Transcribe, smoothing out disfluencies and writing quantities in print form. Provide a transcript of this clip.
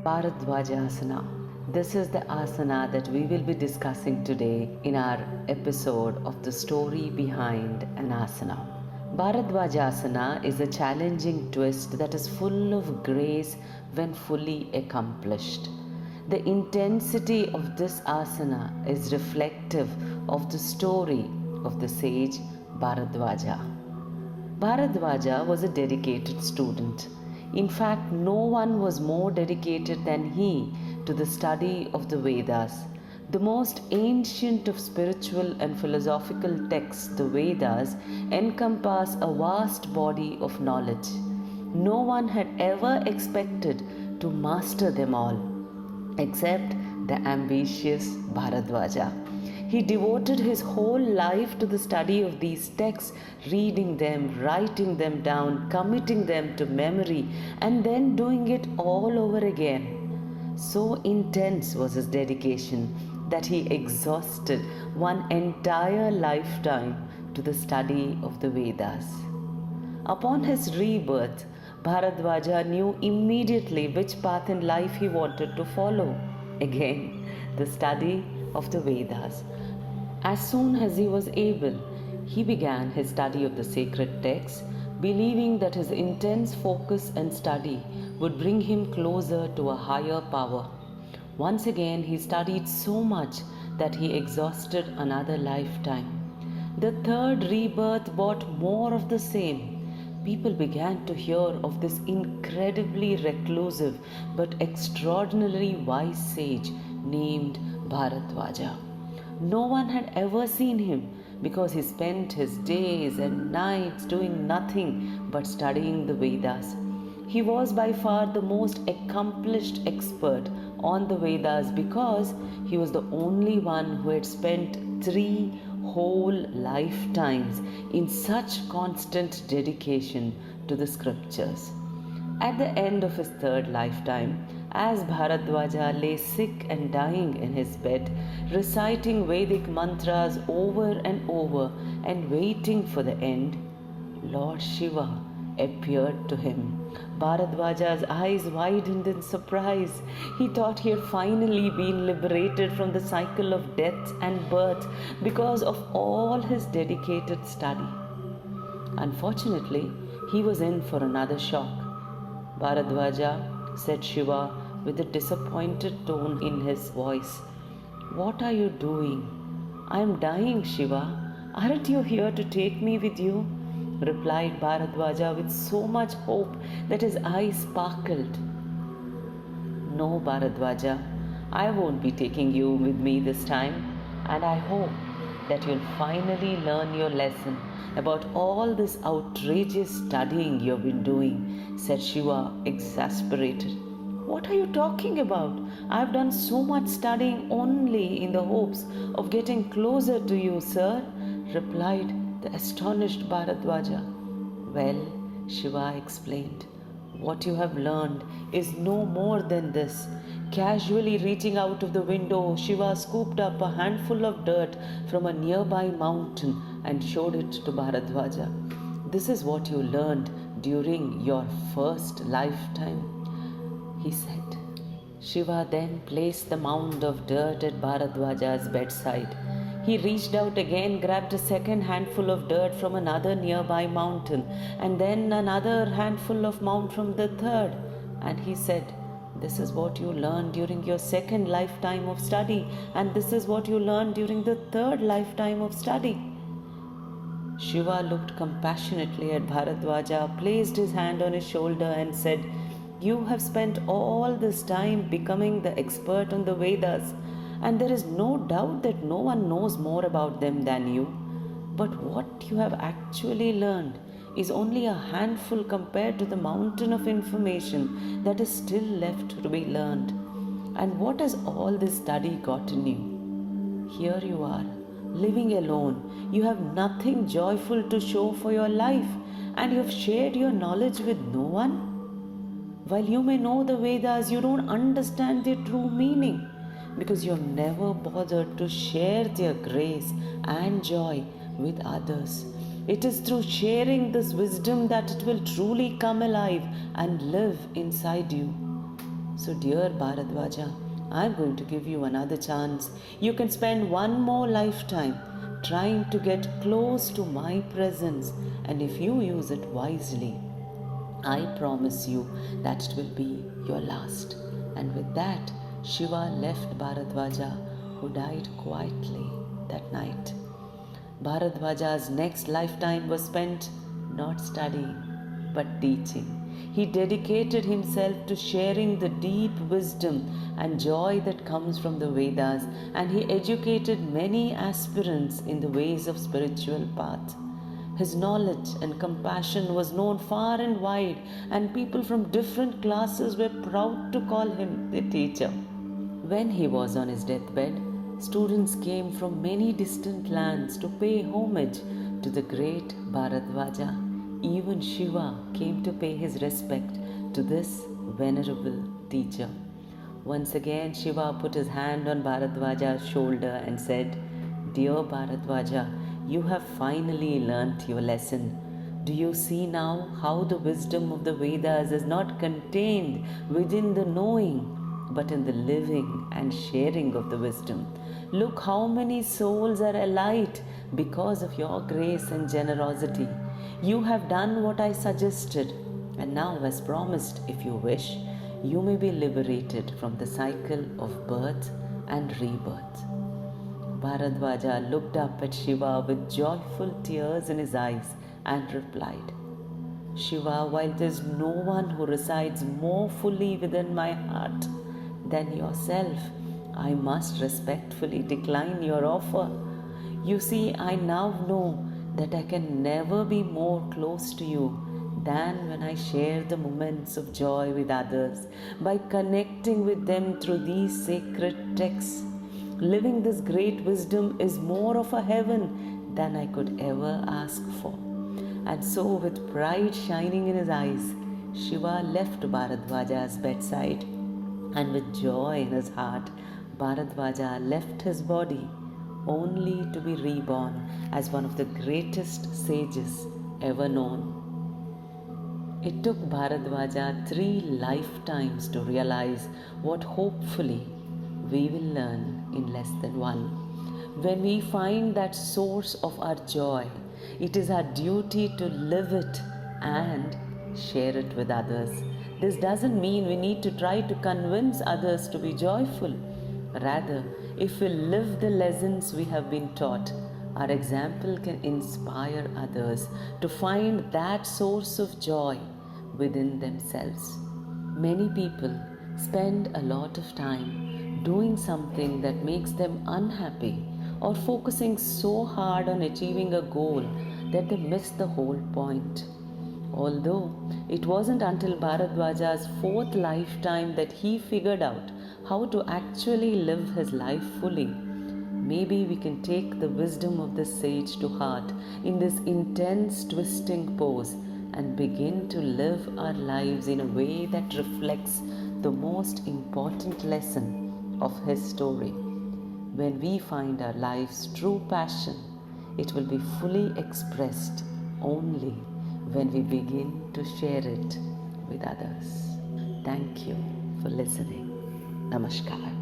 Bharadvajasana. This is the asana that we will be discussing today in our episode of the story behind an asana. Bharadvajasana is a challenging twist that is full of grace when fully accomplished. The intensity of this asana is reflective of the story of the sage Bharadvaja. Bharadvaja was a dedicated student. In fact, no one was more dedicated than he to the study of the Vedas. The most ancient of spiritual and philosophical texts, the Vedas, encompass a vast body of knowledge. No one had ever expected to master them all, except the ambitious Bharadvaja. He devoted his whole life to the study of these texts, reading them, writing them down, committing them to memory, and then doing it all over again. So intense was his dedication that he exhausted one entire lifetime to the study of the Vedas. Upon his rebirth, Bharadvaja knew immediately which path in life he wanted to follow. Again, the study of the Vedas. As soon as he was able, he began his study of the sacred texts, believing that his intense focus and study would bring him closer to a higher power. Once again, he studied so much that he exhausted another lifetime. The third rebirth brought more of the same. People began to hear of this incredibly reclusive but extraordinarily wise sage named Bharadvaja. No one had ever seen him because he spent his days and nights doing nothing but studying the Vedas. He was by far the most accomplished expert on the Vedas because he was the only one who had spent 3 whole lifetimes in such constant dedication to the scriptures. At the end of his third lifetime, as Bharadvaja lay sick and dying in his bed, reciting Vedic mantras over and over and waiting for the end, Lord Shiva appeared to him. Bharadvaja's eyes widened in surprise. He thought he had finally been liberated from the cycle of death and birth because of all his dedicated study. Unfortunately, he was in for another shock. Bharadvaja, said Shiva with a disappointed tone in his voice, "What are you doing? I am dying, Shiva. Aren't you here to take me with you?" replied Bharadvaja with so much hope that his eyes sparkled. "No, Bharadvaja, I won't be taking you with me this time, and I hope that you'll finally learn your lesson about all this outrageous studying you've been doing," said Shiva, exasperated. "What are you talking about? I've done so much studying only in the hopes of getting closer to you, sir," replied the astonished Bharadvaja. "Well," Shiva explained, "what you have learned is no more than this." Casually reaching out of the window, Shiva scooped up a handful of dirt from a nearby mountain and showed it to Bharadvaja. "This is what you learned during your first lifetime," he said. Shiva then placed the mound of dirt at Bharadvaja's bedside. He reached out again, grabbed a second handful of dirt from another nearby mountain, and then another handful of mound from the third. And he said, "This is what you learned during your second lifetime of study, and this is what you learned during the third lifetime of study." Shiva looked compassionately at Bharadvaja, placed his hand on his shoulder, and said, "You have spent all this time becoming the expert on the Vedas, and there is no doubt that no one knows more about them than you. But what you have actually learned is only a handful compared to the mountain of information that is still left to be learned. And what has all this study gotten you? Here you are, living alone. You have nothing joyful to show for your life, and you have shared your knowledge with no one. While you may know the Vedas, you don't understand their true meaning because you have never bothered to share their grace and joy with others. It is through sharing this wisdom that it will truly come alive and live inside you." So, dear Bharadvaja, I'm going to give you another chance. You can spend one more lifetime trying to get close to my presence, and if you use it wisely, I promise you that it will be your last. And with that, Shiva left Bharadvaja, who died quietly that night. Bharadvaja's next lifetime was spent not studying but teaching. He dedicated himself to sharing the deep wisdom and joy that comes from the Vedas, and he educated many aspirants in the ways of spiritual path. His knowledge and compassion was known far and wide, and people from different classes were proud to call him the teacher. When he was on his deathbed, students came from many distant lands to pay homage to the great Bharadvaja. Even Shiva came to pay his respect to this venerable teacher. Once again, Shiva put his hand on Bharadvaja's shoulder and said, "Dear Bharadvaja, you have finally learnt your lesson. Do you see now how the wisdom of the Vedas is not contained within the knowing, but in the living and sharing of the wisdom? Look how many souls are alight because of your grace and generosity. You have done what I suggested, and now, as promised, if you wish, you may be liberated from the cycle of birth and rebirth." Bharadvaja looked up at Shiva with joyful tears in his eyes and replied, "Shiva, while there is no one who resides more fully within my heart than yourself, I must respectfully decline your offer. You see, I now know that I can never be more close to you than when I share the moments of joy with others by connecting with them through these sacred texts. Living this great wisdom is more of a heaven than I could ever ask for." And so, with pride shining in his eyes, Shiva left Bharadvaja's bedside, and with joy in his heart, Bharadvaja left his body, only to be reborn as one of the greatest sages ever known. It took Bharadvaja 3 lifetimes to realize what hopefully we will learn in less than one. When we find that source of our joy, it is our duty to live it and share it with others. This doesn't mean we need to try to convince others to be joyful. Rather, if we live the lessons we have been taught, our example can inspire others to find that source of joy within themselves. Many people spend a lot of time doing something that makes them unhappy or focusing so hard on achieving a goal that they miss the whole point. Although it wasn't until Bharadvaja's 4th lifetime that he figured out how to actually live his life fully. Maybe we can take the wisdom of this sage to heart in this intense twisting pose and begin to live our lives in a way that reflects the most important lesson of his story. When we find our life's true passion, it will be fully expressed only when we begin to share it with others. Thank you for listening. Namaskar.